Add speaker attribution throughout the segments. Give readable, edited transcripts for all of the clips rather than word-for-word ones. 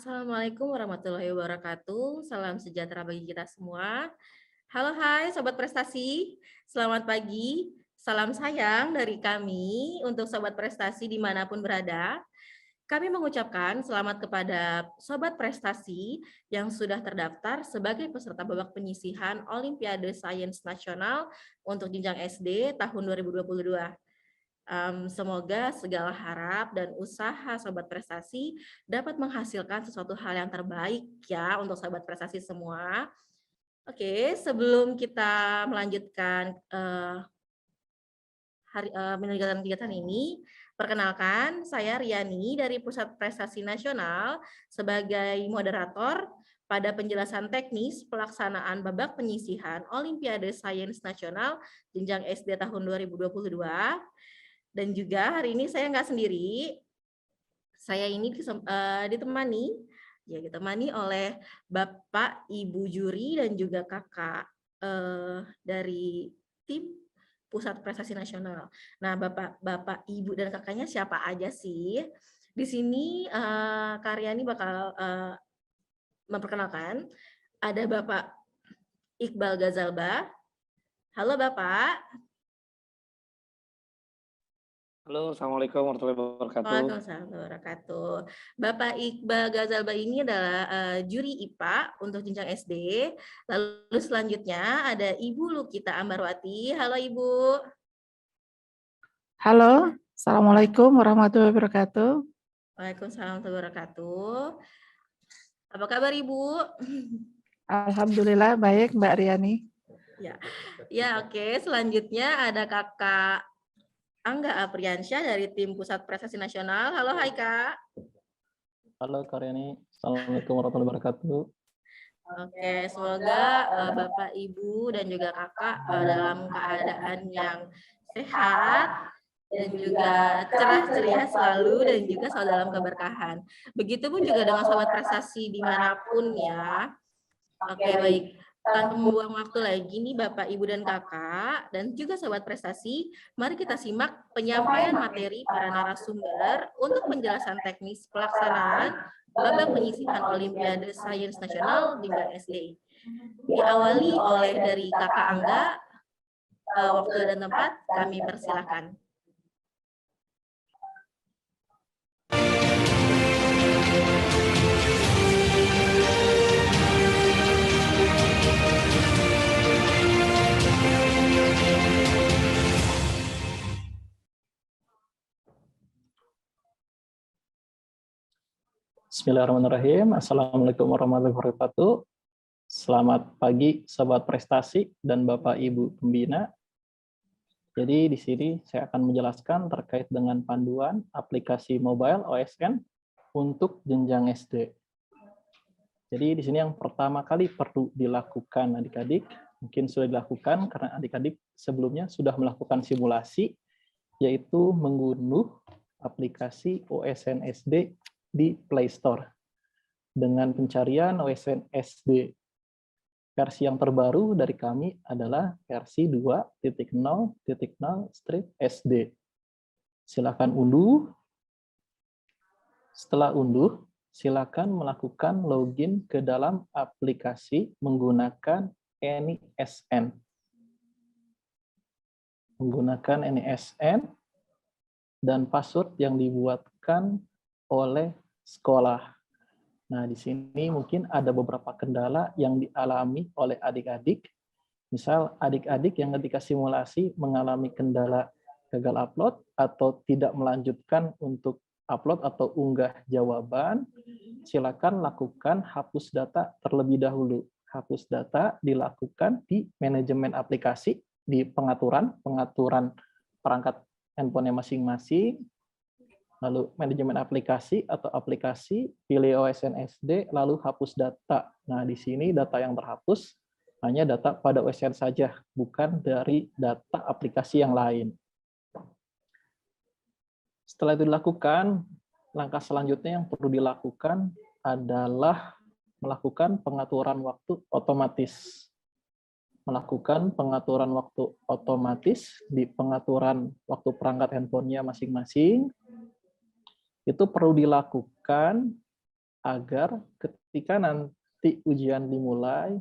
Speaker 1: Assalamualaikum warahmatullahi wabarakatuh. Salam sejahtera bagi kita semua. Halo, hai Sobat Prestasi. Selamat pagi. Salam sayang dari kami untuk Sobat Prestasi dimanapun berada. Kami mengucapkan selamat kepada Sobat Prestasi yang sudah terdaftar sebagai peserta babak penyisihan Olimpiade Sains Nasional untuk jenjang SD tahun 2022. Semoga segala harap dan usaha Sobat Prestasi dapat menghasilkan sesuatu hal yang terbaik ya untuk Sobat Prestasi semua. Oke, sebelum kita melanjutkan menjalankan kegiatan ini, perkenalkan saya Riani dari Pusat Prestasi Nasional sebagai moderator pada penjelasan teknis pelaksanaan babak penyisihan Olimpiade Sains Nasional jenjang SD tahun 2022. Dan juga hari ini saya nggak sendiri, saya ini ditemani oleh Bapak, Ibu juri, dan juga kakak dari tim Pusat Prestasi Nasional. Nah, Bapak, Ibu, dan kakaknya siapa aja sih? Di sini Karyani bakal memperkenalkan, ada Bapak Iqbal Gazalba. Halo Bapak.
Speaker 2: Halo, Assalamualaikum warahmatullahi wabarakatuh.
Speaker 1: Waalaikumsalam warahmatullahi wabarakatuh. Bapak Iqbal Gazalba ini adalah juri IPA untuk jenjang SD. Lalu selanjutnya ada Ibu Lukita Ambarwati. Halo Ibu.
Speaker 3: Halo, Assalamualaikum warahmatullahi wabarakatuh.
Speaker 1: Waalaikumsalam warahmatullahi wabarakatuh. Apa kabar Ibu?
Speaker 3: Alhamdulillah baik Mbak Riani.
Speaker 1: Ya oke. Selanjutnya ada Kakak Angga Apriansyah dari tim Pusat Prestasi Nasional. Halo hai Kak.
Speaker 2: Halo Karyani, Assalamualaikum warahmatullahi wabarakatuh.
Speaker 1: Oke, semoga Bapak, Ibu, dan juga Kakak dalam keadaan yang sehat dan juga cerah ceria selalu dan juga selalu dalam keberkahan. Begitupun juga dengan Sobat Prestasi dimanapun ya. Oke, baik. Tanpa membuang waktu lagi nih Bapak, Ibu, dan Kakak, dan juga Sobat Prestasi, mari kita simak penyampaian materi para narasumber untuk penjelasan teknis pelaksanaan babak penyisihan Olimpiade Sains Nasional di SD. Diawali oleh dari Kakak Angga, waktu dan tempat kami persilakan.
Speaker 2: Bismillahirrahmanirrahim. Assalamualaikum warahmatullahi wabarakatuh. Selamat pagi Sobat Prestasi dan Bapak Ibu Pembina. Jadi di sini saya akan menjelaskan terkait dengan panduan aplikasi mobile OSN untuk jenjang SD. Jadi di sini yang pertama kali perlu dilakukan adik-adik, mungkin sudah dilakukan karena adik-adik sebelumnya sudah melakukan simulasi, yaitu mengunduh aplikasi OSN SD di Play Store dengan pencarian OSN SD. Versi yang terbaru dari kami adalah versi 2.0.0/SD. Silakan unduh. Setelah unduh, silakan melakukan login ke dalam aplikasi menggunakan NISN. Menggunakan NISN dan password yang dibuatkan oleh sekolah. Nah, di sini mungkin ada beberapa kendala yang dialami oleh adik-adik. Misal, adik-adik yang ketika simulasi mengalami kendala gagal upload atau tidak melanjutkan untuk upload atau unggah jawaban, silakan lakukan hapus data terlebih dahulu. Hapus data dilakukan di manajemen aplikasi, di pengaturan perangkat handphone masing-masing, lalu manajemen aplikasi atau aplikasi, pilih OSN SD, lalu hapus data. Nah, di sini data yang terhapus hanya data pada OSN saja, bukan dari data aplikasi yang lain. Setelah itu dilakukan, langkah selanjutnya yang perlu dilakukan adalah melakukan pengaturan waktu otomatis. Melakukan pengaturan waktu otomatis di pengaturan waktu perangkat handphonenya masing-masing. Itu perlu dilakukan agar ketika nanti ujian dimulai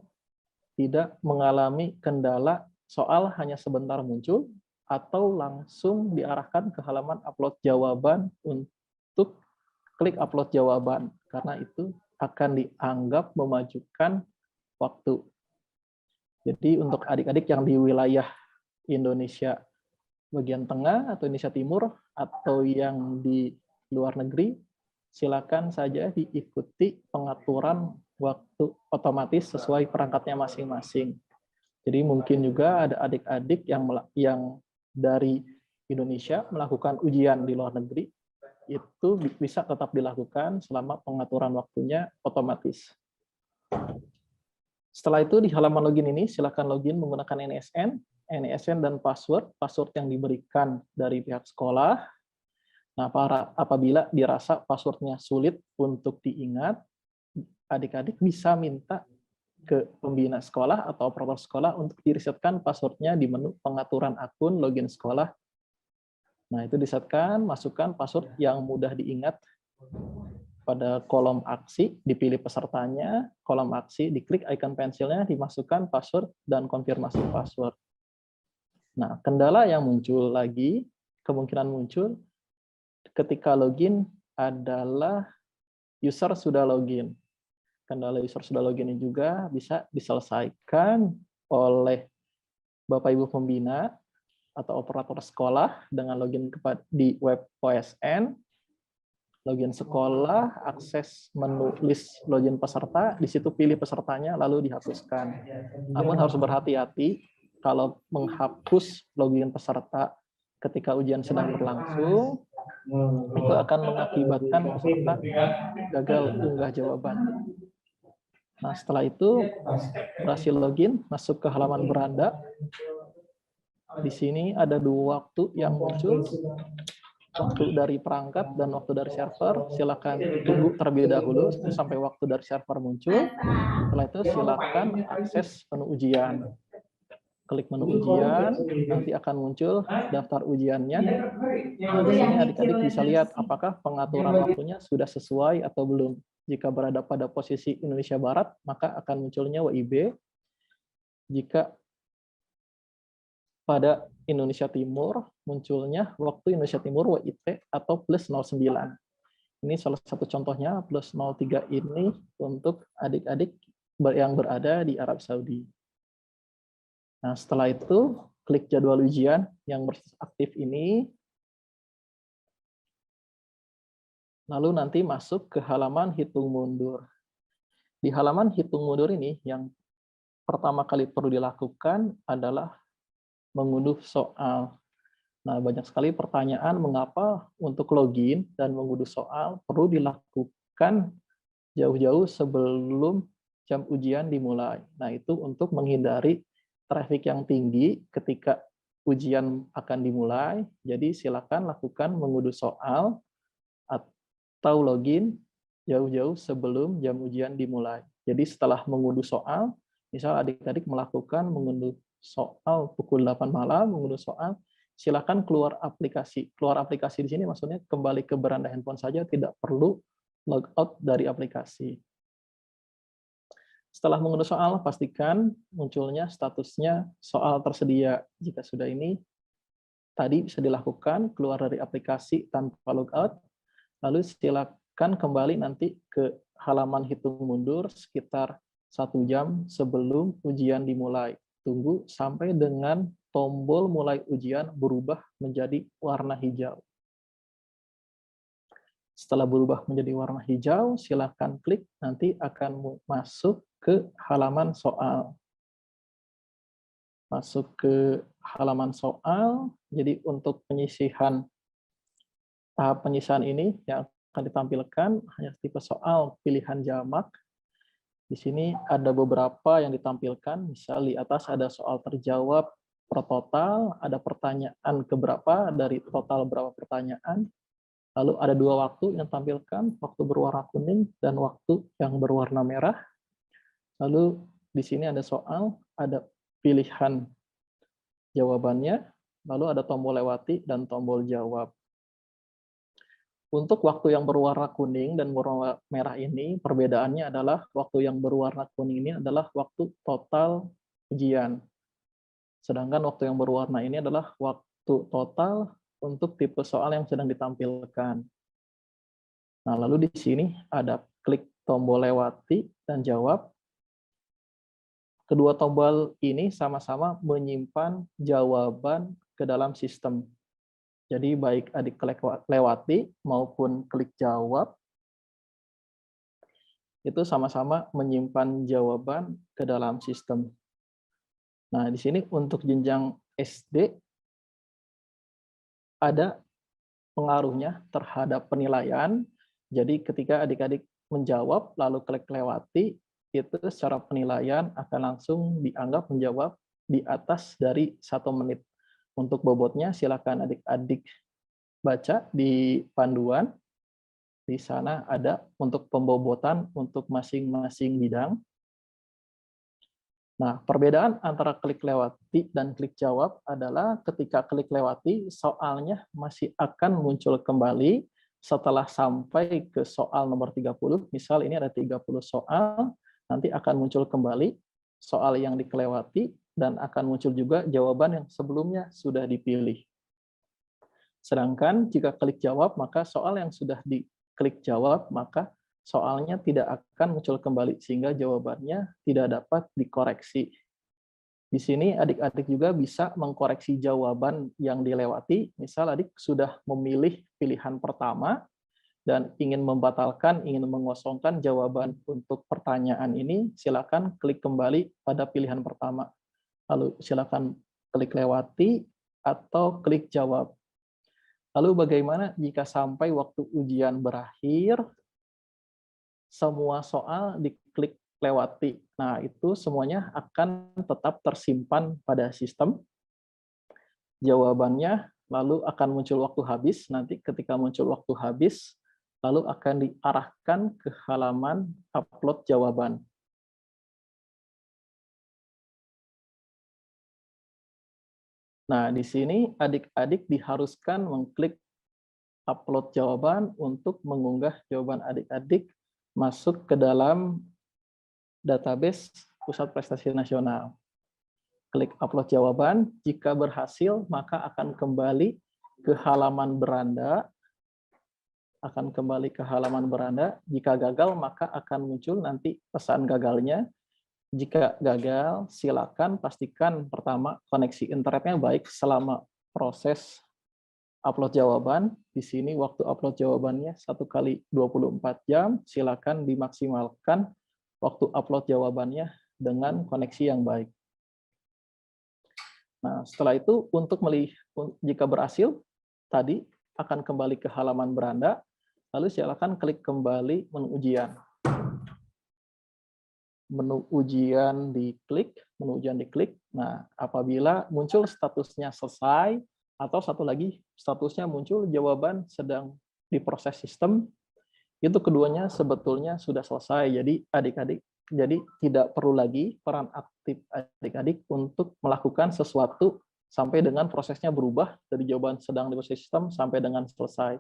Speaker 2: tidak mengalami kendala soal hanya sebentar muncul atau langsung diarahkan ke halaman upload jawaban untuk klik upload jawaban, karena itu akan dianggap memajukan waktu. Jadi untuk adik-adik yang di wilayah Indonesia bagian tengah atau Indonesia Timur atau yang di luar negeri, silakan saja diikuti pengaturan waktu otomatis sesuai perangkatnya masing-masing. Jadi mungkin juga ada adik-adik yang dari Indonesia melakukan ujian di luar negeri, itu bisa tetap dilakukan selama pengaturan waktunya otomatis. Setelah itu di halaman login ini silakan login menggunakan NISN dan password yang diberikan dari pihak sekolah. Nah, apabila dirasa passwordnya sulit untuk diingat, adik-adik bisa minta ke pembina sekolah atau operator sekolah untuk diresetkan passwordnya di menu pengaturan akun login sekolah. Nah, itu disetkan, masukkan password yang mudah diingat. Pada kolom aksi, dipilih pesertanya, kolom aksi, diklik icon pensilnya, dimasukkan password dan konfirmasi password. Nah, kendala yang muncul lagi, kemungkinan muncul ketika login adalah user sudah login. Kendala user sudah login ini juga bisa diselesaikan oleh Bapak Ibu pembina atau operator sekolah dengan login di web OSN, login sekolah, akses menu list login peserta, di situ pilih pesertanya lalu dihapuskan. Namun harus berhati-hati kalau menghapus login peserta ketika ujian sedang berlangsung, itu akan mengakibatkan peserta gagal unggah jawaban. Nah, setelah itu berhasil login, masuk ke halaman beranda. Di sini ada dua waktu yang muncul, waktu dari perangkat dan waktu dari server. Silakan tunggu terlebih dahulu sampai waktu dari server muncul. Setelah itu silakan akses menu ujian. Klik menu ujian, nanti akan muncul daftar ujiannya. Nah, di sini adik-adik bisa lihat apakah pengaturan waktunya sudah sesuai atau belum. Jika berada pada posisi Indonesia Barat, maka akan munculnya WIB. Jika pada Indonesia Timur, munculnya waktu Indonesia Timur WIT atau plus 09. Ini salah satu contohnya, plus 03 ini untuk adik-adik yang berada di Arab Saudi. Nah, setelah itu, klik jadwal ujian yang aktif ini. Lalu nanti masuk ke halaman hitung mundur. Di halaman hitung mundur ini, yang pertama kali perlu dilakukan adalah mengunduh soal. Nah, banyak sekali pertanyaan mengapa untuk login dan mengunduh soal perlu dilakukan jauh-jauh sebelum jam ujian dimulai. Nah, itu untuk menghindari traffic yang tinggi ketika ujian akan dimulai. Jadi silakan lakukan mengunduh soal atau login jauh-jauh sebelum jam ujian dimulai. Jadi setelah mengunduh soal, misal adik-adik melakukan mengunduh soal pukul 8 malam, mengunduh soal, silakan keluar aplikasi. Keluar aplikasi di sini maksudnya kembali ke beranda handphone saja, tidak perlu logout dari aplikasi. Setelah mengunduh soal, pastikan munculnya statusnya soal tersedia. Jika sudah ini, tadi bisa dilakukan keluar dari aplikasi tanpa logout, lalu silakan kembali nanti ke halaman hitung mundur sekitar 1 jam sebelum ujian dimulai. Tunggu sampai dengan tombol mulai ujian berubah menjadi warna hijau. Setelah berubah menjadi warna hijau, silakan klik, nanti akan masuk ke halaman soal. Masuk ke halaman soal, jadi untuk penyisihan, tahap penyisihan ini yang akan ditampilkan hanya tipe soal pilihan jamak. Di sini ada beberapa yang ditampilkan, misal di atas ada soal terjawab per total, ada pertanyaan keberapa dari total berapa pertanyaan. Lalu ada 2 waktu yang tampilkan, waktu berwarna kuning dan waktu yang berwarna merah. Lalu di sini ada soal, ada pilihan jawabannya, lalu ada tombol lewati dan tombol jawab. Untuk waktu yang berwarna kuning dan berwarna merah ini, perbedaannya adalah waktu yang berwarna kuning ini adalah waktu total ujian. Sedangkan waktu yang berwarna ini adalah waktu total untuk tipe soal yang sedang ditampilkan. Nah, lalu di sini ada klik tombol lewati dan jawab. Kedua tombol ini sama-sama menyimpan jawaban ke dalam sistem. Jadi baik adik klik lewati maupun klik jawab, itu sama-sama menyimpan jawaban ke dalam sistem. Nah, di sini untuk jenjang SD ada pengaruhnya terhadap penilaian. Jadi ketika adik-adik menjawab lalu klik lewati, itu secara penilaian akan langsung dianggap menjawab di atas dari 1 menit. Untuk bobotnya silakan adik-adik baca di panduan. Di sana ada untuk pembobotan untuk masing-masing bidang. Nah, perbedaan antara klik lewati dan klik jawab adalah ketika klik lewati, soalnya masih akan muncul kembali setelah sampai ke soal nomor 30. Misal ini ada 30 soal, nanti akan muncul kembali soal yang dikelewati dan akan muncul juga jawaban yang sebelumnya sudah dipilih. Sedangkan jika klik jawab, maka soal yang sudah diklik jawab, maka soalnya tidak akan muncul kembali, sehingga jawabannya tidak dapat dikoreksi. Di sini adik-adik juga bisa mengkoreksi jawaban yang dilewati. Misal adik sudah memilih pilihan pertama, dan ingin membatalkan, ingin mengosongkan jawaban untuk pertanyaan ini, silakan klik kembali pada pilihan pertama. Lalu silakan klik lewati atau klik jawab. Lalu bagaimana jika sampai waktu ujian berakhir, semua soal diklik lewati? Nah, itu semuanya akan tetap tersimpan pada sistem. Jawabannya lalu akan muncul waktu habis. Nanti ketika muncul waktu habis, lalu akan diarahkan ke halaman upload jawaban. Nah, di sini adik-adik diharuskan mengklik upload jawaban untuk mengunggah jawaban adik-adik masuk ke dalam database Pusat Prestasi Nasional. Klik upload jawaban, jika berhasil maka akan kembali ke halaman beranda. Jika gagal maka akan muncul nanti pesan gagalnya. Jika gagal, silakan pastikan pertama koneksi internetnya baik selama proses upload jawaban. Di sini waktu upload jawabannya 1 kali 24 jam. Silakan dimaksimalkan waktu upload jawabannya dengan koneksi yang baik. Nah, setelah itu jika berhasil, tadi akan kembali ke halaman beranda, lalu silakan klik kembali menu ujian. Menu ujian diklik. Nah, apabila muncul statusnya selesai, atau satu lagi statusnya muncul jawaban sedang diproses sistem, itu keduanya sebetulnya sudah selesai. Jadi adik-adik tidak perlu lagi peran aktif adik-adik untuk melakukan sesuatu sampai dengan prosesnya berubah dari jawaban sedang diproses sistem sampai dengan selesai.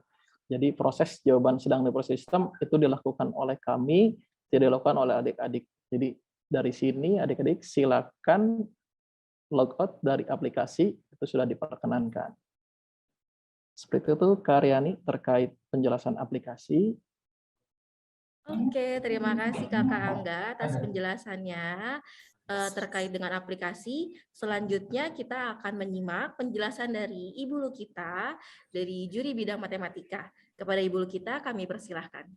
Speaker 2: Jadi proses jawaban sedang diproses sistem itu dilakukan oleh kami, tidak dilakukan oleh adik-adik. Jadi dari sini adik-adik silakan logout dari aplikasi, itu sudah diperkenankan. Seperti itu Kak Riani terkait penjelasan aplikasi.
Speaker 1: Oke, terima kasih Kakak Angga atas penjelasannya terkait dengan aplikasi. Selanjutnya kita akan menyimak penjelasan dari Ibu Lukita dari Juri Bidang Matematika. Kepada Ibu Lukita kami persilahkan.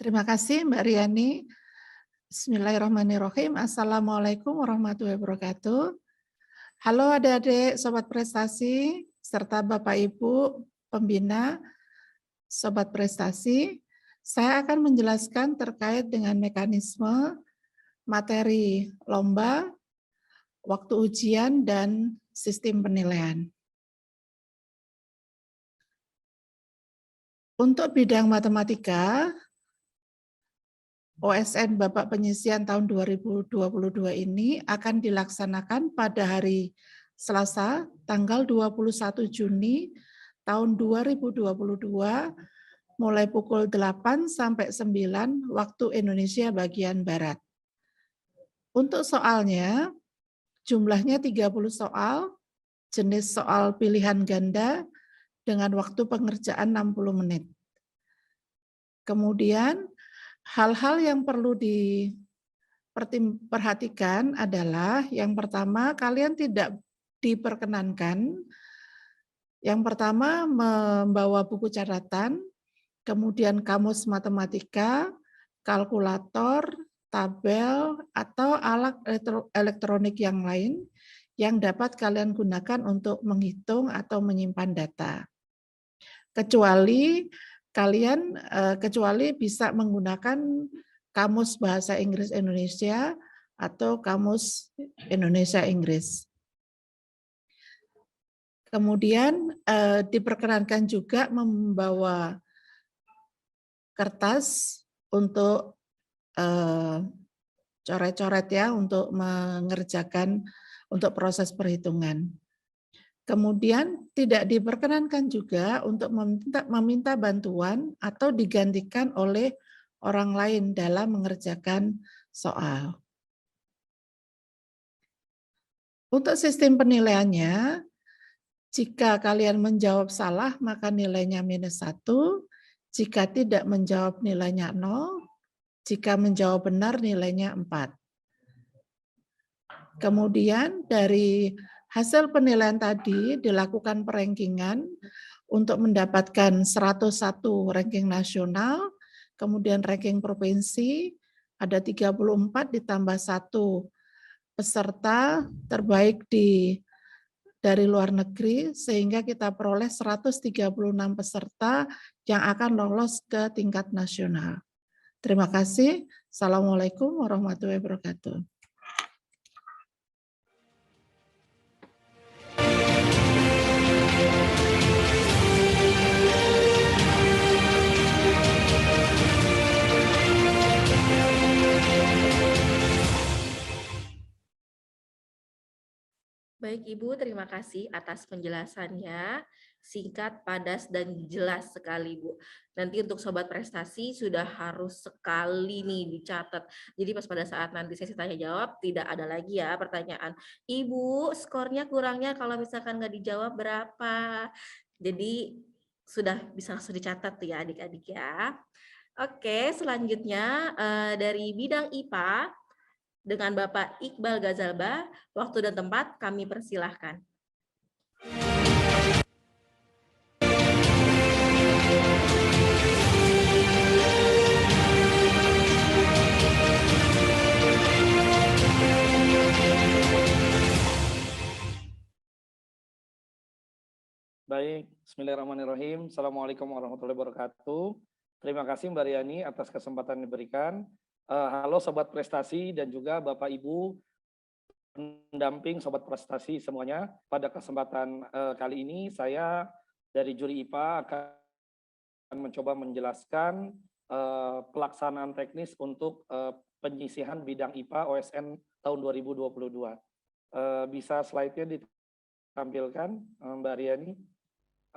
Speaker 3: Terima kasih Mbak Riani. Bismillahirrahmanirrahim. Assalamualaikum warahmatullahi wabarakatuh. Halo adik-adik Sobat Prestasi, serta Bapak Ibu Pembina Sobat Prestasi. Saya akan menjelaskan terkait dengan mekanisme, materi lomba, waktu ujian, dan sistem penilaian. Untuk bidang matematika, OSN Bapak Penyisian tahun 2022 ini akan dilaksanakan pada hari Selasa, tanggal 21 Juni tahun 2022, mulai pukul 8 sampai 9 waktu Indonesia bagian Barat. Untuk soalnya, jumlahnya 30 soal, jenis soal pilihan ganda dengan waktu pengerjaan 60 menit. Kemudian, hal-hal yang perlu diperhatikan adalah yang pertama, kalian tidak diperkenankan. Yang pertama, membawa buku catatan, kemudian kamus matematika, kalkulator, tabel, atau alat elektronik yang lain yang dapat kalian gunakan untuk menghitung atau menyimpan data. Kecuali bisa menggunakan kamus bahasa Inggris Indonesia atau kamus Indonesia Inggris. Kemudian diperkenankan juga membawa kertas untuk coret-coret ya, untuk mengerjakan untuk proses perhitungan. Kemudian tidak diperkenankan juga untuk meminta bantuan atau digantikan oleh orang lain dalam mengerjakan soal. Untuk sistem penilaiannya, jika kalian menjawab salah maka nilainya -1, jika tidak menjawab nilainya 0, jika menjawab benar nilainya 4. Kemudian dari hasil penilaian tadi dilakukan perankingan untuk mendapatkan 101 ranking nasional, kemudian ranking provinsi, ada 34 ditambah 1 peserta terbaik dari luar negeri, sehingga kita peroleh 136 peserta yang akan lolos ke tingkat nasional. Terima kasih. Assalamualaikum warahmatullahi wabarakatuh.
Speaker 1: Baik Ibu, terima kasih atas penjelasannya. Singkat, padas, dan jelas sekali Bu. Nanti untuk Sobat Prestasi sudah harus sekali nih dicatat. Jadi pas pada saat nanti sesi tanya jawab tidak ada lagi ya pertanyaan. Ibu, skornya kurangnya kalau misalkan nggak dijawab berapa? Jadi sudah bisa langsung dicatat tuh ya adik-adik ya. Oke, selanjutnya dari bidang IPA, dengan Bapak Iqbal Gazalba, waktu dan tempat kami persilahkan.
Speaker 2: Baik, bismillahirrahmanirrahim. Assalamualaikum warahmatullahi wabarakatuh. Terima kasih Mbak Riani atas kesempatan yang diberikan. Halo Sobat Prestasi dan juga Bapak Ibu pendamping Sobat Prestasi semuanya. Pada kesempatan kali ini saya dari juri IPA akan mencoba menjelaskan pelaksanaan teknis untuk penyisihan bidang IPA OSN tahun 2022. Bisa slide-nya ditampilkan Mbak Riani?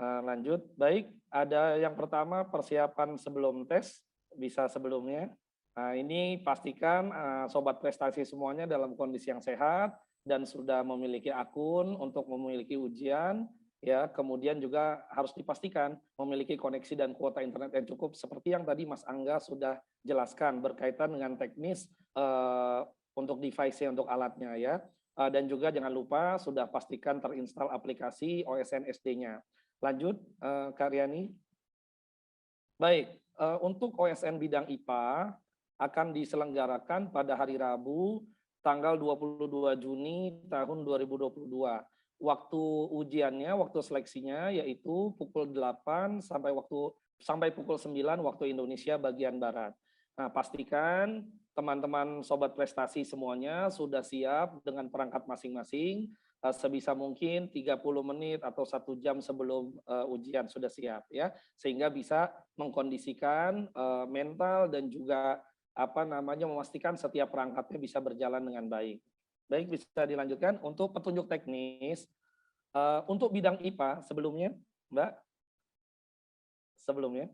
Speaker 2: Lanjut, baik. Ada yang pertama persiapan sebelum tes, bisa sebelumnya. Nah, ini pastikan Sobat Prestasi semuanya dalam kondisi yang sehat dan sudah memiliki akun untuk memiliki ujian, ya. Kemudian juga harus dipastikan memiliki koneksi dan kuota internet yang cukup seperti yang tadi Mas Angga sudah jelaskan berkaitan dengan teknis untuk device-nya, untuk alatnya ya. Dan juga jangan lupa sudah pastikan terinstall aplikasi OSN SD-nya. Lanjut, Kak Riani. Baik, untuk OSN bidang IPA akan diselenggarakan pada hari Rabu tanggal 22 Juni tahun 2022. Waktu ujiannya, waktu seleksinya yaitu pukul 8 sampai pukul 9 waktu Indonesia bagian Barat. Nah, pastikan teman-teman Sobat Prestasi semuanya sudah siap dengan perangkat masing-masing.
Speaker 4: sebisa mungkin 30 menit atau 1 jam sebelum ujian sudah siap ya, sehingga bisa mengkondisikan mental dan juga memastikan setiap perangkatnya bisa berjalan dengan baik. Baik, bisa dilanjutkan untuk petunjuk teknis. Untuk bidang IPA sebelumnya, Mbak? Sebelumnya.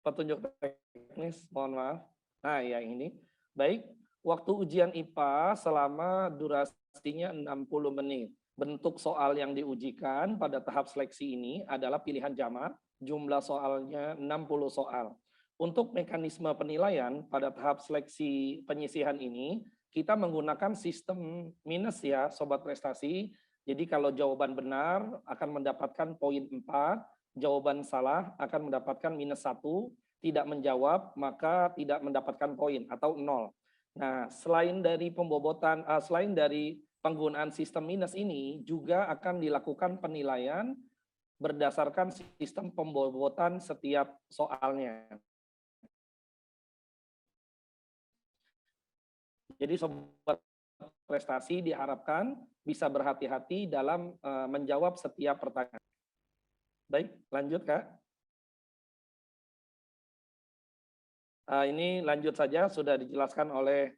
Speaker 4: Petunjuk teknis, mohon maaf. Nah, ya ini. Baik, waktu ujian IPA selama durasinya 60 menit. Bentuk soal yang diujikan pada tahap seleksi ini adalah pilihan jamak, jumlah soalnya 60 soal. Untuk mekanisme penilaian pada tahap seleksi penyisihan ini, kita menggunakan sistem minus ya, Sobat Prestasi. Jadi kalau jawaban benar akan mendapatkan poin 4, jawaban salah akan mendapatkan -1, tidak menjawab maka tidak mendapatkan poin atau 0. Nah, selain dari selain dari penggunaan sistem minus ini, juga akan dilakukan penilaian berdasarkan sistem pembobotan setiap soalnya. Jadi Sobat Prestasi diharapkan bisa berhati-hati dalam menjawab setiap pertanyaan. Baik, lanjut Kak. Ini lanjut saja, sudah dijelaskan oleh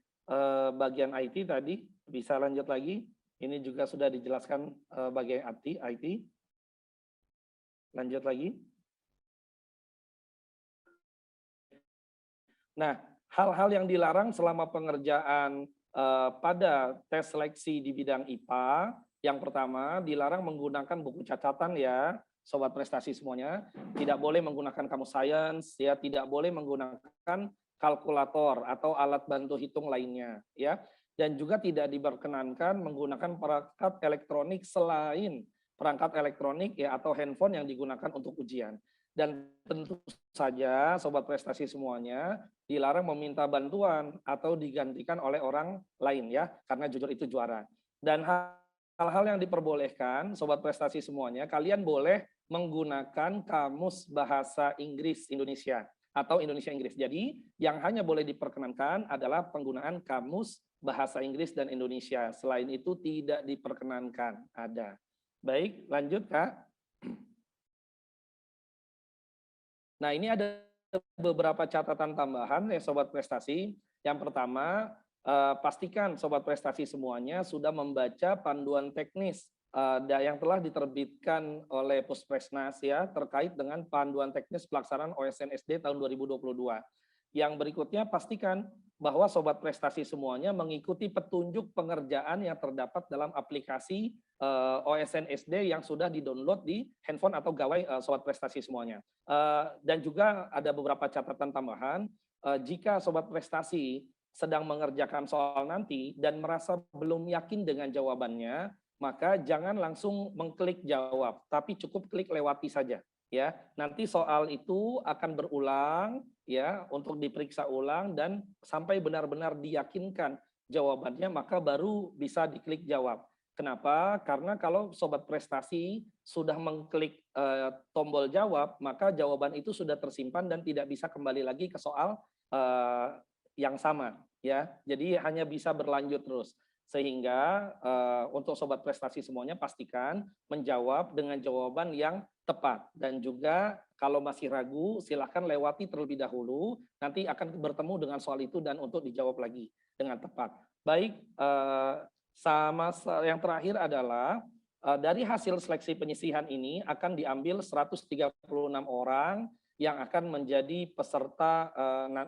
Speaker 4: bagian IT tadi. Bisa lanjut lagi. Ini juga sudah dijelaskan bagian IT. Lanjut lagi. Nah, hal-hal yang dilarang selama pengerjaan pada tes seleksi di bidang IPA, yang pertama dilarang menggunakan buku catatan ya, Sobat Prestasi semuanya. Tidak boleh menggunakan kamus sains, ya, tidak boleh menggunakan kalkulator atau alat bantu hitung lainnya, ya. Dan juga tidak diperkenankan menggunakan perangkat elektronik selain perangkat elektronik ya atau handphone yang digunakan untuk ujian. Dan tentu saja Sobat Prestasi semuanya dilarang meminta bantuan atau digantikan oleh orang lain ya, karena jujur itu juara. Dan hal-hal yang diperbolehkan Sobat Prestasi semuanya, kalian boleh menggunakan kamus bahasa Inggris Indonesia atau Indonesia Inggris. Jadi yang hanya boleh diperkenankan adalah penggunaan kamus bahasa Inggris dan Indonesia. Selain itu tidak diperkenankan ada. Baik, lanjut Kak. Nah, ini ada beberapa catatan tambahan ya Sobat Prestasi. Yang pertama, pastikan Sobat Prestasi semuanya sudah membaca panduan teknis yang telah diterbitkan oleh Puspresnas ya terkait dengan panduan teknis pelaksanaan OSN SD tahun 2022. Yang berikutnya pastikan bahwa Sobat Prestasi semuanya mengikuti petunjuk pengerjaan yang terdapat dalam aplikasi OSN SD yang sudah di-download di handphone atau gawai Sobat Prestasi semuanya. Dan juga ada beberapa catatan tambahan, jika Sobat Prestasi sedang mengerjakan soal nanti dan merasa belum yakin dengan jawabannya, maka jangan langsung mengklik jawab, tapi cukup klik lewati saja. Ya, nanti soal itu akan berulang ya untuk diperiksa ulang dan sampai benar-benar diyakinkan jawabannya maka baru bisa diklik jawab. Kenapa? Karena kalau Sobat Prestasi sudah mengklik tombol jawab, maka jawaban itu sudah tersimpan dan tidak bisa kembali lagi ke soal yang sama ya. Jadi hanya bisa berlanjut terus. Sehingga untuk Sobat Prestasi semuanya pastikan menjawab dengan jawaban yang tepat. Dan juga kalau masih ragu silakan lewati terlebih dahulu, nanti akan bertemu dengan soal itu dan untuk dijawab lagi dengan tepat. Baik, yang terakhir adalah dari hasil seleksi penyisihan ini akan diambil 136 orang yang akan menjadi peserta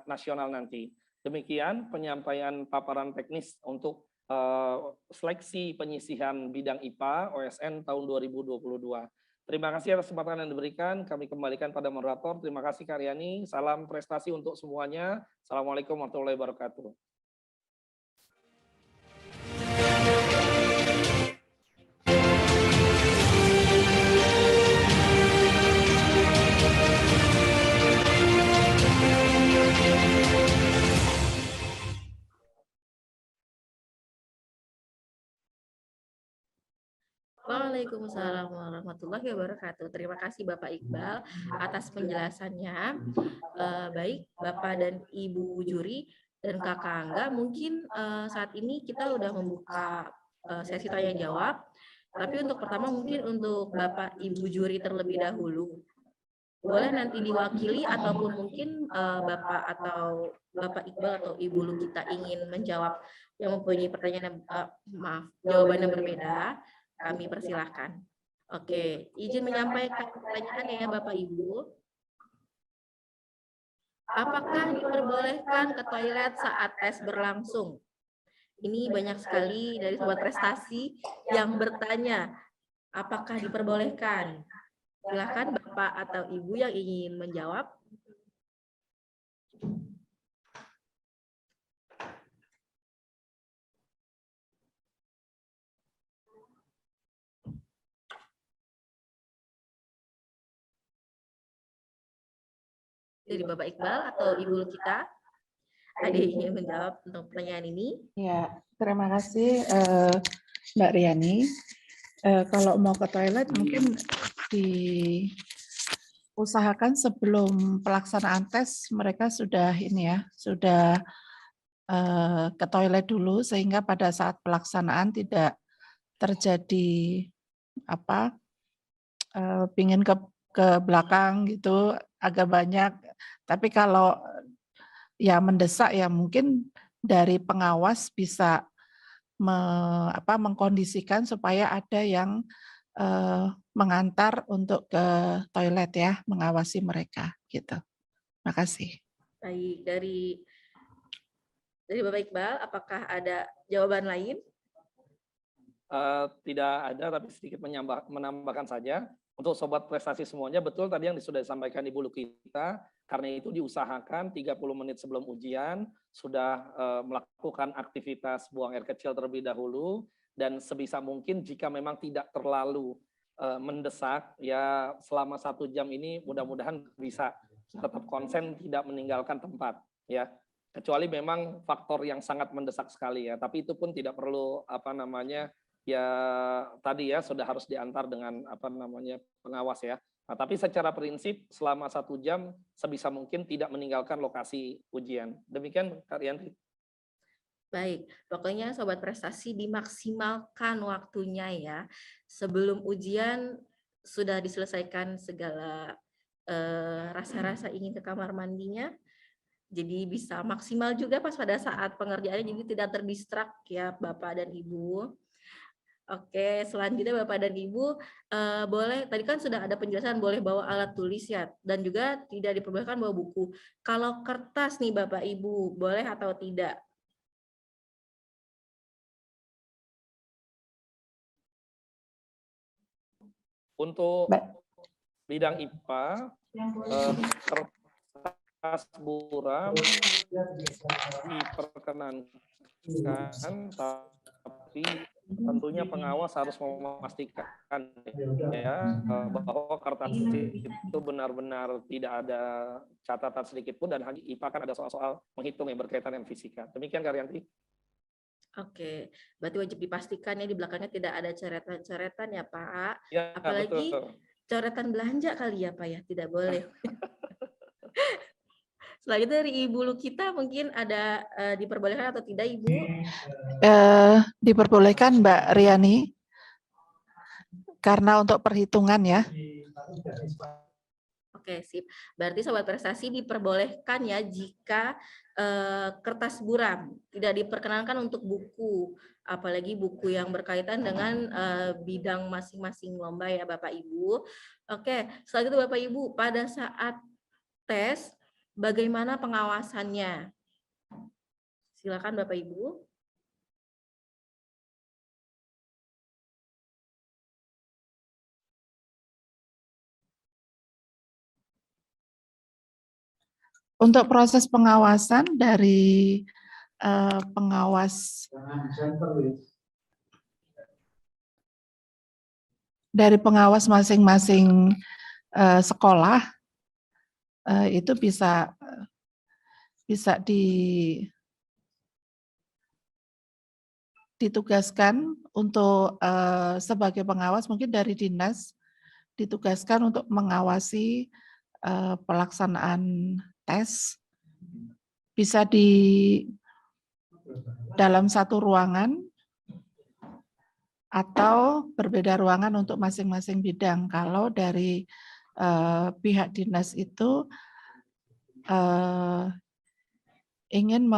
Speaker 4: nasional nanti. Demikian penyampaian paparan teknis untuk seleksi penyisihan bidang IPA OSN tahun 2022. Terima kasih atas kesempatan yang diberikan. Kami kembalikan pada moderator. Terima kasih Karyani. Salam prestasi untuk semuanya. Assalamualaikum warahmatullahi wabarakatuh.
Speaker 1: Waalaikumsalam warahmatullahi wabarakatuh. Terima kasih Bapak Iqbal atas penjelasannya. Baik, Bapak dan Ibu juri, dan Kakak Angga, mungkin saat ini kita udah membuka sesi tanya jawab. Tapi untuk pertama mungkin untuk Bapak Ibu juri terlebih dahulu. Boleh nanti diwakili ataupun mungkin Bapak atau Bapak Iqbal atau Ibu Lukita ingin menjawab yang mempunyai pertanyaan jawabannya berbeda, kami persilahkan. Oke, izin menyampaikan pertanyaannya ya Bapak Ibu. Apakah diperbolehkan ke toilet saat tes berlangsung? Ini banyak sekali dari sobat prestasi yang bertanya, apakah diperbolehkan? Silakan Bapak atau Ibu yang ingin menjawab. Dari Bapak Iqbal atau Ibu Lukita, ada yang ingin menjawab untuk pertanyaan ini?
Speaker 3: Ya, terima kasih Mbak Riani. Kalau mau ke toilet mungkin diusahakan sebelum pelaksanaan tes mereka sudah ke toilet dulu sehingga pada saat pelaksanaan tidak terjadi pingin ke belakang gitu agak banyak. Tapi kalau ya mendesak ya mungkin dari pengawas bisa mengkondisikan supaya ada yang mengantar untuk ke toilet ya, mengawasi mereka gitu. Makasih.
Speaker 1: Baik, dari Bapak Iqbal, apakah ada jawaban lain?
Speaker 4: Tidak ada, tapi sedikit menambahkan saja. Untuk sobat prestasi semuanya, betul tadi yang sudah disampaikan Ibu Lukita, karena itu diusahakan 30 menit sebelum ujian sudah melakukan aktivitas buang air kecil terlebih dahulu, dan sebisa mungkin jika memang tidak terlalu mendesak, ya selama 1 jam ini mudah-mudahan bisa tetap konsen, tidak meninggalkan tempat, ya. Kecuali memang faktor yang sangat mendesak sekali ya, tapi itu pun tidak perlu ya tadi ya sudah harus diantar dengan pengawas ya. Nah, tapi secara prinsip selama 1 jam sebisa mungkin tidak meninggalkan lokasi ujian. Demikian Kak Rianti.
Speaker 1: Baik, pokoknya sobat prestasi dimaksimalkan waktunya ya. Sebelum ujian sudah diselesaikan segala rasa-rasa ingin ke kamar mandinya. Jadi bisa maksimal juga pas pada saat pengerjaannya, jadi tidak terdistrak ya Bapak dan Ibu. Oke, selanjutnya Bapak dan Ibu boleh, tadi kan sudah ada penjelasan boleh bawa alat tulis ya, dan juga tidak diperbolehkan bawa buku. Kalau kertas nih Bapak Ibu, boleh atau tidak?
Speaker 4: Untuk bidang IPA, kertas buram diperkenankan, tapi tentunya pengawas harus memastikan ya bahwa kertas itu benar-benar tidak ada catatan sedikit pun, dan IPA kan ada soal-soal menghitung yang berkaitan dengan fisika. Demikian Kak Rianti.
Speaker 1: Oke, berarti wajib dipastikan ya di belakangnya tidak ada coretan-coretan ya Pak.
Speaker 4: Ya,
Speaker 1: apalagi
Speaker 4: betul.
Speaker 1: Coretan belanja kali ya Pak ya, tidak boleh. Selanjutnya dari Ibu Lukita mungkin ada diperbolehkan atau tidak Ibu?
Speaker 3: Diperbolehkan Mbak Riani, karena untuk perhitungan ya.
Speaker 1: Oke, sip. Berarti sobat prestasi diperbolehkan ya jika kertas buram, tidak diperkenankan untuk buku, apalagi buku yang berkaitan dengan bidang masing-masing lomba ya Bapak Ibu. Oke, selanjutnya Bapak Ibu, pada saat tes bagaimana pengawasannya? Silakan Bapak Ibu.
Speaker 3: Untuk proses pengawasan dari pengawas masing-masing sekolah itu bisa ditugaskan untuk sebagai pengawas, mungkin dari dinas ditugaskan untuk mengawasi pelaksanaan tes. bisa di dalam satu ruangan atau berbeda ruangan untuk masing-masing bidang. Kalau dari pihak dinas itu ingin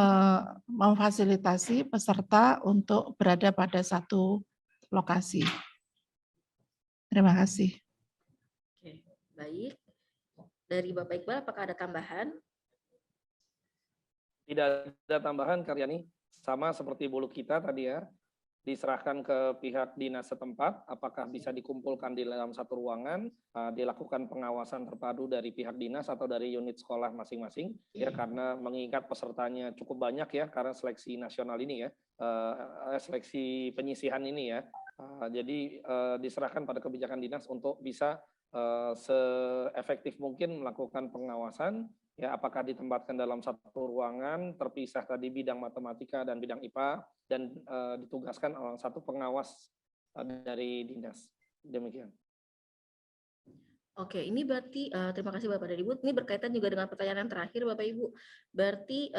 Speaker 3: memfasilitasi peserta untuk berada pada satu lokasi. Terima kasih.
Speaker 1: Oke, baik. Dari Bapak Iqbal, apakah ada tambahan?
Speaker 4: Tidak ada tambahan, Karyani. Sama seperti bulu kita tadi ya, diserahkan ke pihak dinas setempat, apakah bisa dikumpulkan di dalam satu ruangan, dilakukan pengawasan terpadu dari pihak dinas atau dari unit sekolah masing-masing, ya karena mengingat pesertanya cukup banyak ya, karena seleksi nasional ini ya, seleksi penyisihan ini ya, jadi diserahkan pada kebijakan dinas untuk bisa seefektif mungkin melakukan pengawasan, ya apakah ditempatkan dalam satu ruangan terpisah tadi bidang matematika dan bidang IPA dan ditugaskan satu pengawas dari dinas. Demikian.
Speaker 1: Oke, ini berarti terima kasih Bapak dan Ibu. Ini berkaitan juga dengan pertanyaan yang terakhir Bapak Ibu. Berarti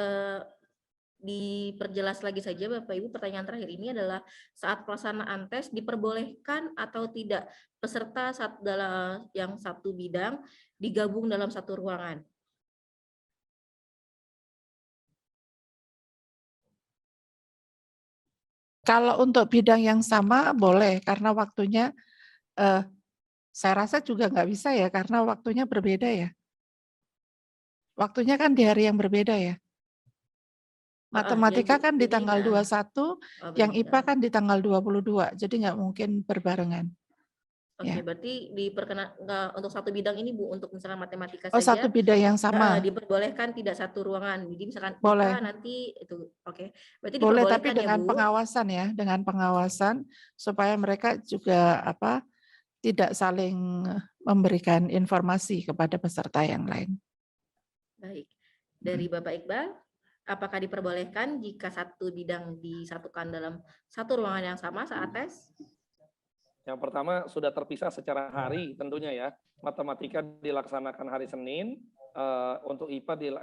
Speaker 1: diperjelas lagi saja Bapak Ibu, pertanyaan terakhir ini adalah saat pelaksanaan tes diperbolehkan atau tidak peserta dalam yang satu bidang digabung dalam satu ruangan?
Speaker 3: Kalau untuk bidang yang sama boleh, karena waktunya saya rasa juga nggak bisa ya, karena waktunya berbeda ya. Waktunya kan di hari yang berbeda ya. Matematika kan di tanggal 21, yang IPA kan di tanggal 22, jadi nggak mungkin berbarengan.
Speaker 1: Oke,
Speaker 3: Ya.
Speaker 1: berarti untuk satu bidang ini Bu, untuk misalkan matematika
Speaker 3: Oh,
Speaker 1: saja.
Speaker 3: satu bidang yang sama.
Speaker 1: Diperbolehkan tidak satu ruangan. Jadi misalkan
Speaker 3: boleh.
Speaker 1: IPA nanti itu, oke. Berarti
Speaker 3: boleh,
Speaker 1: diperbolehkan
Speaker 3: tapi dengan
Speaker 1: ya, Bu?
Speaker 3: pengawasan ya, dengan pengawasan supaya mereka juga tidak saling memberikan informasi kepada peserta yang lain.
Speaker 1: Baik. Dari Bapak Iqbal, apakah diperbolehkan jika satu bidang disatukan dalam satu ruangan yang sama saat tes?
Speaker 4: Yang pertama sudah terpisah secara hari tentunya ya. Matematika dilaksanakan hari Senin, untuk IPA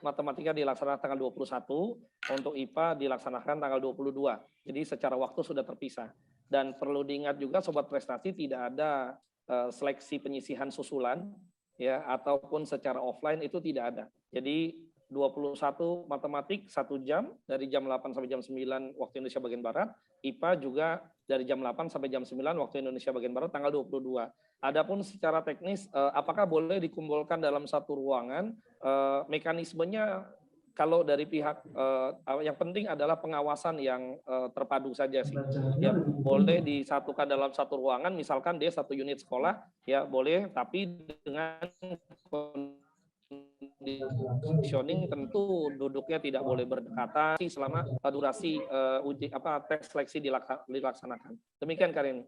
Speaker 4: matematika dilaksanakan tanggal 21, untuk IPA dilaksanakan tanggal 22. Jadi secara waktu sudah terpisah. Dan perlu diingat juga Sobat Prestasi, tidak ada seleksi penyisihan susulan ya ataupun secara offline, itu tidak ada. Jadi 21 matematik 1 jam dari jam 8 sampai jam 9 waktu Indonesia bagian Barat, IPA juga dari jam 8 sampai jam 9 waktu Indonesia bagian Barat tanggal 22. Adapun secara teknis apakah boleh dikumpulkan dalam satu ruangan, mekanismenya kalau dari pihak yang penting adalah pengawasan yang terpadu saja sih. Ya boleh disatukan dalam satu ruangan, misalkan dia satu unit sekolah, ya boleh, tapi dengan conditioning tentu duduknya tidak boleh berdekatan selama durasi tes seleksi dilaksanakan. Demikian Karin.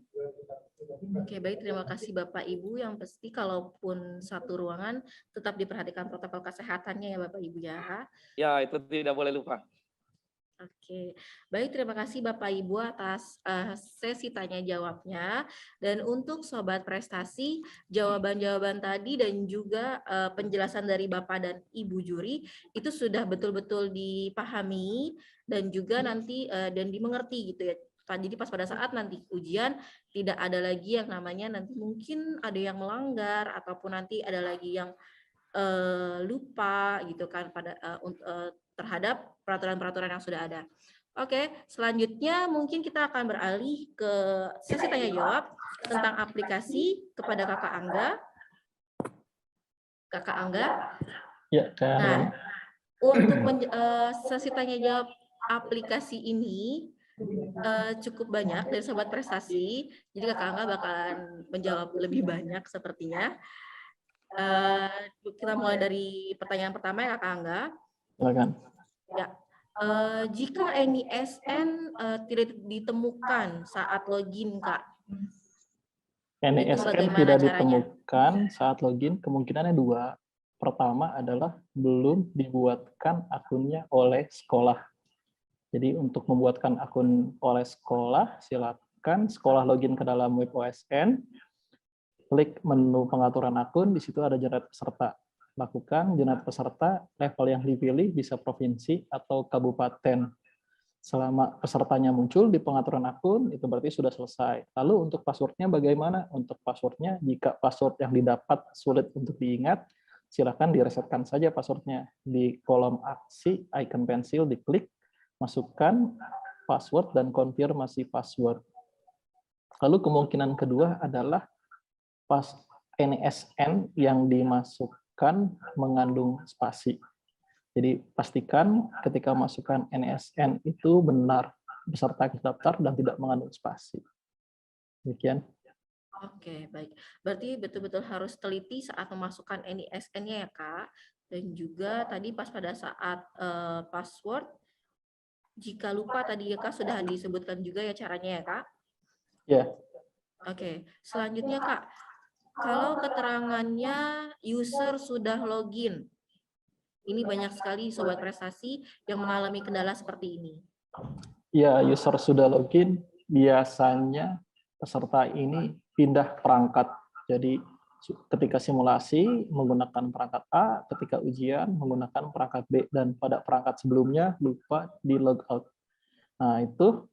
Speaker 1: Oke, baik, terima kasih Bapak Ibu. Yang pasti kalaupun satu ruangan tetap diperhatikan protokol kesehatannya ya Bapak Ibu ya.
Speaker 4: Ya, itu tidak boleh lupa.
Speaker 1: Oke, baik, terima kasih Bapak Ibu atas sesi tanya jawabnya. Dan untuk Sobat Prestasi, jawaban-jawaban tadi dan juga penjelasan dari Bapak dan Ibu juri itu sudah betul-betul dipahami dan juga nanti dan dimengerti gitu ya. Jadi pas pada saat nanti ujian tidak ada lagi yang namanya nanti mungkin ada yang melanggar ataupun nanti ada lagi yang lupa gitu kan terhadap peraturan-peraturan yang sudah ada. Oke, selanjutnya mungkin kita akan beralih ke sesi tanya jawab tentang aplikasi kepada Kakak Angga. Kakak Angga.
Speaker 2: Ya, Kak.
Speaker 1: Nah, untuk sesi tanya jawab aplikasi ini cukup banyak dari Sobat Prestasi, jadi Kakak Angga bakalan menjawab lebih banyak sepertinya. Kita mulai dari pertanyaan pertama ya Kakak Angga.
Speaker 2: Silakan.
Speaker 1: Ya, jika NISN tidak ditemukan saat login, Kak.
Speaker 2: NISN tidak ditemukan saat login, kemungkinannya dua. Pertama adalah belum dibuatkan akunnya oleh sekolah. Jadi untuk membuatkan akun oleh sekolah, silakan sekolah login ke dalam web OSN, klik menu pengaturan akun, di situ ada jerat peserta. lakukan generate peserta, level yang dipilih bisa provinsi atau kabupaten. Selama pesertanya muncul di pengaturan akun, itu berarti sudah selesai. Lalu untuk password-nya bagaimana? Untuk password-nya, jika password yang didapat sulit untuk diingat, silakan diresetkan saja password-nya. Di kolom aksi, icon pensil diklik, masukkan password dan konfirmasi password. Lalu kemungkinan kedua adalah NSN yang dimasukkan mengandung spasi. Jadi pastikan ketika masukkan NSN itu benar beserta daftar dan tidak mengandung spasi. Demikian.
Speaker 1: Oke, baik. Berarti betul-betul harus teliti saat memasukkan NISN-nya ya, Kak. Dan juga tadi pas pada saat password, jika lupa tadi ya, Kak, sudah disebutkan juga ya caranya ya, Kak.
Speaker 2: Ya.
Speaker 1: Oke, selanjutnya, Kak, kalau keterangannya user sudah login, ini banyak sekali sobat prestasi yang mengalami kendala seperti ini.
Speaker 2: Ya, user sudah login, biasanya peserta ini pindah perangkat. Jadi ketika simulasi menggunakan perangkat A, ketika ujian menggunakan perangkat B, dan pada perangkat sebelumnya lupa di logout. Nah, itu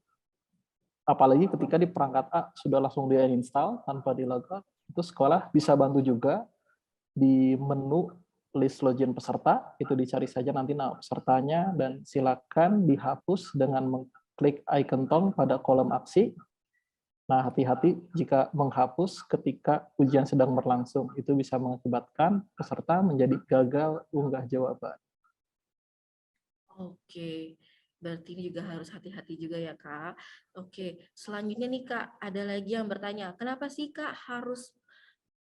Speaker 2: apalagi ketika di perangkat A sudah langsung di-install tanpa di logout, itu sekolah bisa bantu juga di menu list login peserta, itu dicari saja nanti nama pesertanya, dan silakan dihapus dengan mengklik icon tong pada kolom aksi. Nah, hati-hati jika menghapus ketika ujian sedang berlangsung, itu bisa mengakibatkan peserta menjadi gagal unggah jawaban.
Speaker 1: Oke, berarti ini juga harus hati-hati juga ya, Kak. Oke, selanjutnya nih, Kak, ada lagi yang bertanya, kenapa sih, Kak, harus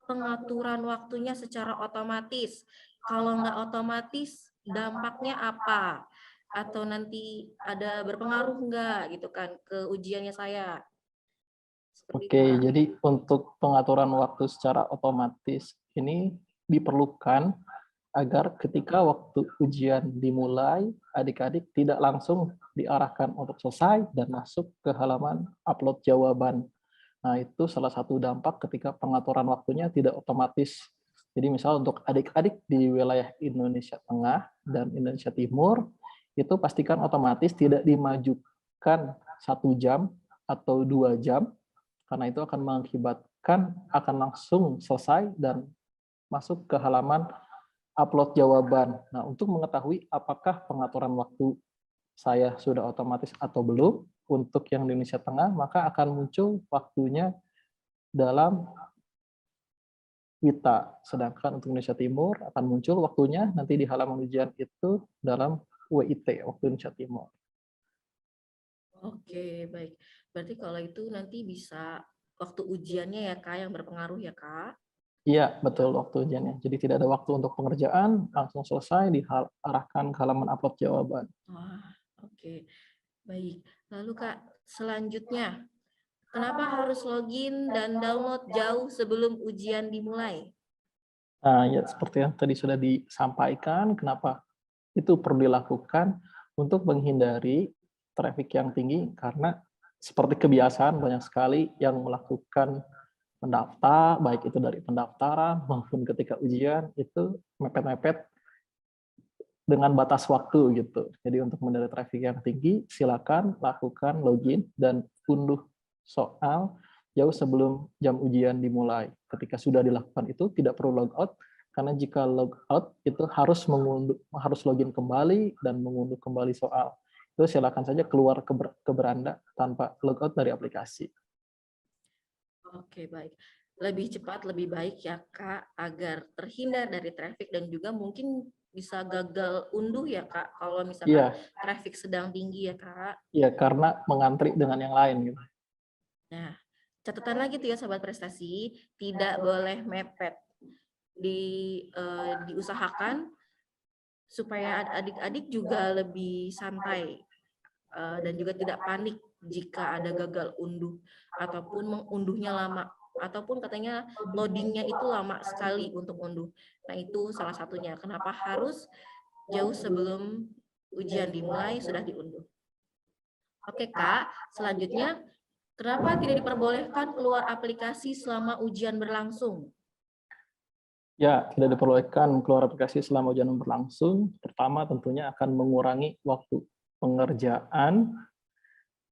Speaker 1: pengaturan waktunya secara otomatis? Kalau nggak otomatis, dampaknya apa? Atau nanti ada berpengaruh nggak gitu kan ke ujiannya saya? Seperti itu,
Speaker 2: Oke,
Speaker 1: Kak.
Speaker 2: jadi untuk pengaturan waktu secara otomatis ini diperlukan agar ketika waktu ujian dimulai, adik-adik tidak langsung diarahkan untuk selesai dan masuk ke halaman upload jawaban. Nah, itu salah satu dampak ketika pengaturan waktunya tidak otomatis. Jadi misal untuk adik-adik di wilayah Indonesia Tengah dan Indonesia Timur, itu pastikan otomatis tidak dimajukan 1 jam atau 2 jam, karena itu akan mengakibatkan akan langsung selesai dan masuk ke halaman upload jawaban. Nah, untuk mengetahui apakah pengaturan waktu saya sudah otomatis atau belum, untuk yang di Indonesia Tengah, maka akan muncul waktunya dalam WITA. Sedangkan untuk Indonesia Timur akan muncul waktunya nanti di halaman ujian itu dalam WIT, waktu Indonesia Timur.
Speaker 1: Oke, baik. Berarti kalau itu nanti bisa waktu ujiannya ya, Kak, yang berpengaruh ya, Kak?
Speaker 2: Iya, betul, waktu ujiannya. Jadi tidak ada waktu untuk pengerjaan, langsung selesai, diarahkan ke halaman upload jawaban.
Speaker 1: Wah, oke. Baik. Lalu, Kak, selanjutnya, kenapa harus login dan download jauh sebelum ujian dimulai?
Speaker 2: Nah, ya seperti yang tadi sudah disampaikan, kenapa itu perlu dilakukan untuk menghindari traffic yang tinggi, karena seperti kebiasaan banyak sekali yang melakukan mendaftar, baik itu dari pendaftaran maupun ketika ujian, itu mepet-mepet dengan batas waktu gitu. Jadi untuk menghindari traffic yang tinggi, silakan lakukan login dan unduh soal jauh sebelum jam ujian dimulai. Ketika sudah dilakukan itu tidak perlu logout, karena jika logout itu harus login kembali dan mengunduh kembali soal. Itu silakan saja keluar ke beranda tanpa logout dari aplikasi.
Speaker 1: Oke, baik. Lebih cepat, lebih baik ya, Kak, agar terhindar dari traffic dan juga mungkin bisa gagal unduh ya, Kak, kalau misalkan
Speaker 2: Iya,
Speaker 1: traffic sedang tinggi ya, Kak.
Speaker 2: iya, karena mengantri dengan yang lain gitu.
Speaker 1: Nah, catatan lagi tuh ya, Sobat Prestasi, tidak boleh mepet. Diusahakan supaya adik-adik juga lebih santai dan juga tidak panik jika ada gagal unduh ataupun mengunduhnya lama ataupun katanya loadingnya itu lama sekali untuk unduh. Nah, itu salah satunya kenapa harus jauh sebelum ujian dimulai sudah diunduh. Oke, Kak, selanjutnya kenapa tidak diperbolehkan keluar aplikasi selama ujian berlangsung?
Speaker 2: Ya, tidak diperbolehkan keluar aplikasi selama ujian berlangsung. Pertama, tentunya akan mengurangi waktu pengerjaan.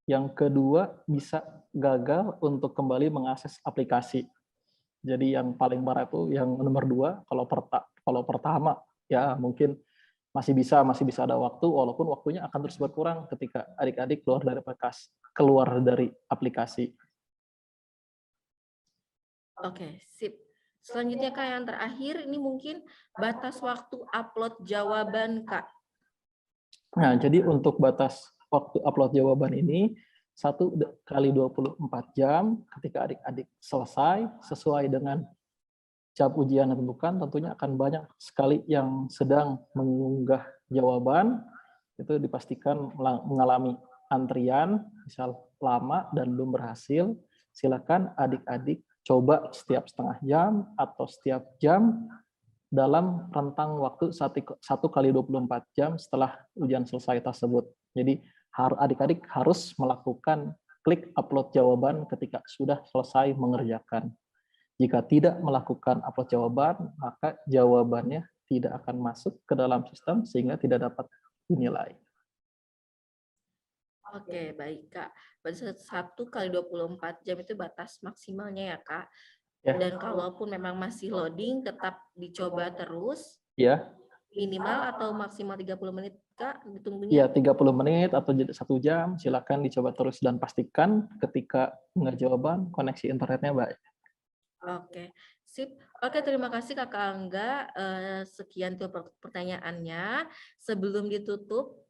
Speaker 2: Yang kedua, bisa gagal untuk kembali mengakses aplikasi. Jadi yang paling parah itu yang nomor 2, kalau pertama ya mungkin masih bisa ada waktu, walaupun waktunya akan terus berkurang ketika adik-adik keluar dari aplikasi.
Speaker 1: Oke, sip. Selanjutnya Kak, yang terakhir ini mungkin batas waktu upload jawaban Kak.
Speaker 2: Nah, jadi untuk batas waktu upload jawaban ini 1 kali 24 jam ketika adik-adik selesai sesuai dengan jam ujian yang ditentukan, tentunya akan banyak sekali yang sedang mengunggah jawaban, itu dipastikan mengalami antrian, misal lama dan belum berhasil, silakan adik-adik coba setiap setengah jam atau setiap jam dalam rentang waktu 1 kali 24 jam setelah ujian selesai tersebut. Jadi adik-adik harus melakukan klik upload jawaban ketika sudah selesai mengerjakan. Jika tidak melakukan upload jawaban, maka jawabannya tidak akan masuk ke dalam sistem sehingga tidak dapat dinilai.
Speaker 1: Oke, baik Kak. Berarti 1 kali 24 jam itu batas maksimalnya ya Kak.
Speaker 2: Ya.
Speaker 1: Dan kalaupun memang masih loading, tetap dicoba terus.
Speaker 2: Ya.
Speaker 1: Minimal atau maksimal 30 menit Kak
Speaker 2: Ya,
Speaker 1: ditunggunya?
Speaker 2: 30 menit atau 1 jam, silakan dicoba terus dan pastikan ketika jawaban koneksi internetnya baik.
Speaker 1: Oke, sip. Oke, terima kasih Kakak Angga. Sekian tuh pertanyaannya. Sebelum ditutup,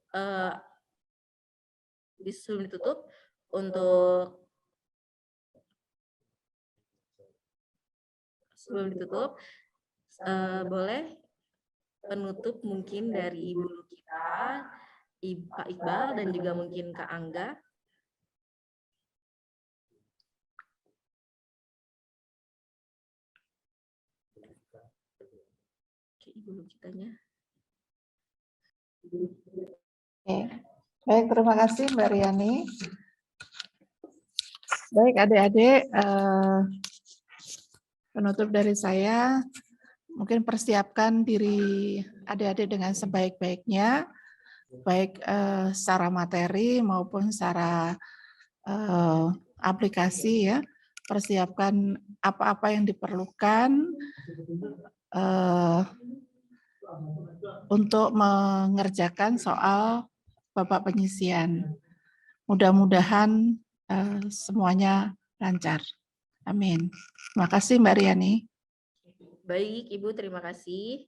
Speaker 1: boleh penutup mungkin dari Ibu kita, Pak Iqbal dan juga mungkin Kak Angga. Oke, Ibu kitanya.
Speaker 3: Oke. Baik, terima kasih Mbak Riani. Baik adik-adik, penutup dari saya, mungkin persiapkan diri adik-adik dengan sebaik-baiknya, baik secara materi maupun secara aplikasi ya. Persiapkan apa-apa yang diperlukan untuk mengerjakan soal babak penyisian. Mudah-mudahan semuanya lancar. Amin. Terima kasih Mbak Riani.
Speaker 1: Baik, Ibu, terima kasih.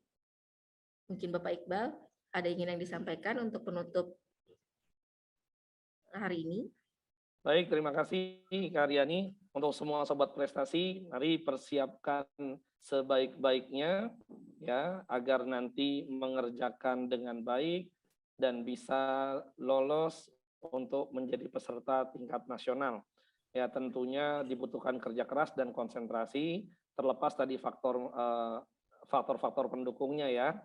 Speaker 1: Mungkin Bapak Iqbal, ada ingin yang disampaikan untuk penutup hari ini?
Speaker 4: Baik, terima kasih Kak Riani. Untuk semua sobat prestasi, mari persiapkan sebaik-baiknya ya agar nanti mengerjakan dengan baik dan bisa lolos untuk menjadi peserta tingkat nasional. Ya, tentunya dibutuhkan kerja keras dan konsentrasi, terlepas tadi faktor-faktor pendukungnya ya,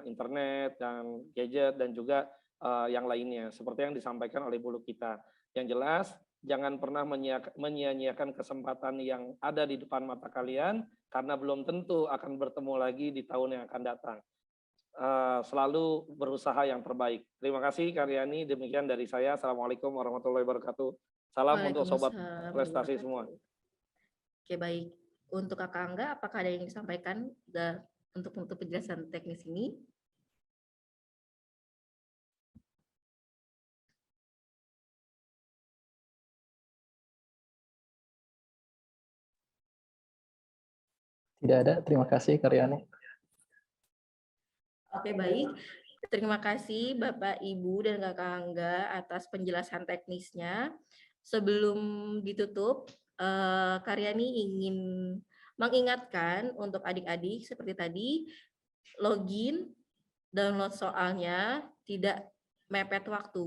Speaker 4: internet dan gadget dan juga yang lainnya, seperti yang disampaikan oleh Bulu kita. Yang jelas, jangan pernah menyia-nyiakan kesempatan yang ada di depan mata kalian, karena belum tentu akan bertemu lagi di tahun yang akan datang. Selalu berusaha yang terbaik. Terima kasih Kak Riani, demikian dari saya. Assalamualaikum warahmatullahi wabarakatuh. Salam untuk sobat prestasi semua.
Speaker 1: Oke, baik. Untuk Kakak Angga, apakah ada yang disampaikan untuk menutup penjelasan teknis ini?
Speaker 2: Tidak ada, terima kasih Kak Riani.
Speaker 1: Oke, baik. Terima kasih Bapak, Ibu, dan Kakak Angga atas penjelasan teknisnya. Sebelum ditutup, Kak Riani ingin mengingatkan untuk adik-adik seperti tadi, login, download soalnya, tidak mepet waktu.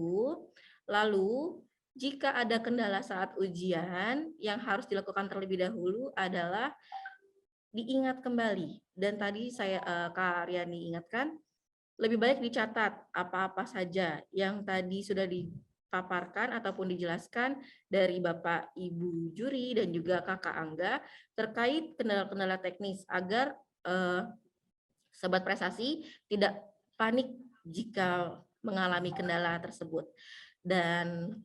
Speaker 1: Lalu, jika ada kendala saat ujian, yang harus dilakukan terlebih dahulu adalah diingat kembali. Dan tadi Kak Riani ingatkan, lebih baik dicatat apa-apa saja yang tadi sudah dipaparkan ataupun dijelaskan dari Bapak Ibu juri dan juga Kakak Angga terkait kendala-kendala teknis agar Sobat Prestasi tidak panik jika mengalami kendala tersebut. Dan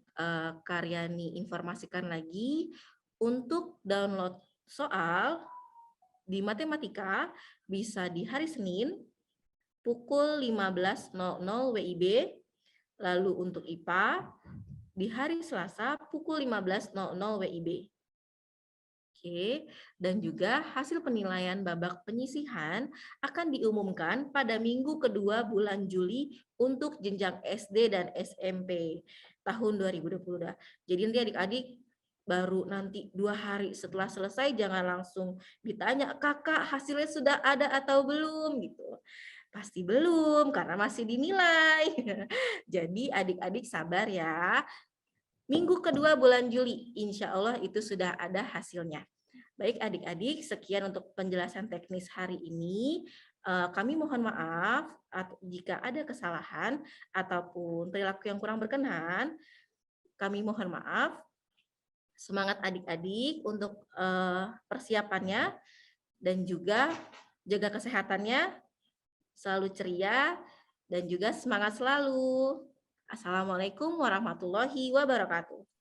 Speaker 1: Karyani informasikan lagi, untuk download soal di matematika bisa di hari Senin pukul 15.00 WIB, lalu untuk IPA di hari Selasa pukul 15.00 WIB. Oke, dan juga hasil penilaian babak penyisihan akan diumumkan pada minggu kedua bulan Juli untuk jenjang SD dan SMP tahun 2022. Jadi nanti adik-adik baru nanti 2 hari setelah selesai jangan langsung ditanya, kakak hasilnya sudah ada atau belum gitu. Pasti belum karena masih dinilai. Jadi adik-adik sabar ya. Minggu kedua bulan Juli, insya Allah itu sudah ada hasilnya. Baik adik-adik, sekian untuk penjelasan teknis hari ini. Kami mohon maaf jika ada kesalahan ataupun perilaku yang kurang berkenan. Kami mohon maaf. Semangat adik-adik untuk persiapannya dan juga jaga kesehatannya, selalu ceria dan juga semangat selalu. Assalamualaikum warahmatullahi wabarakatuh.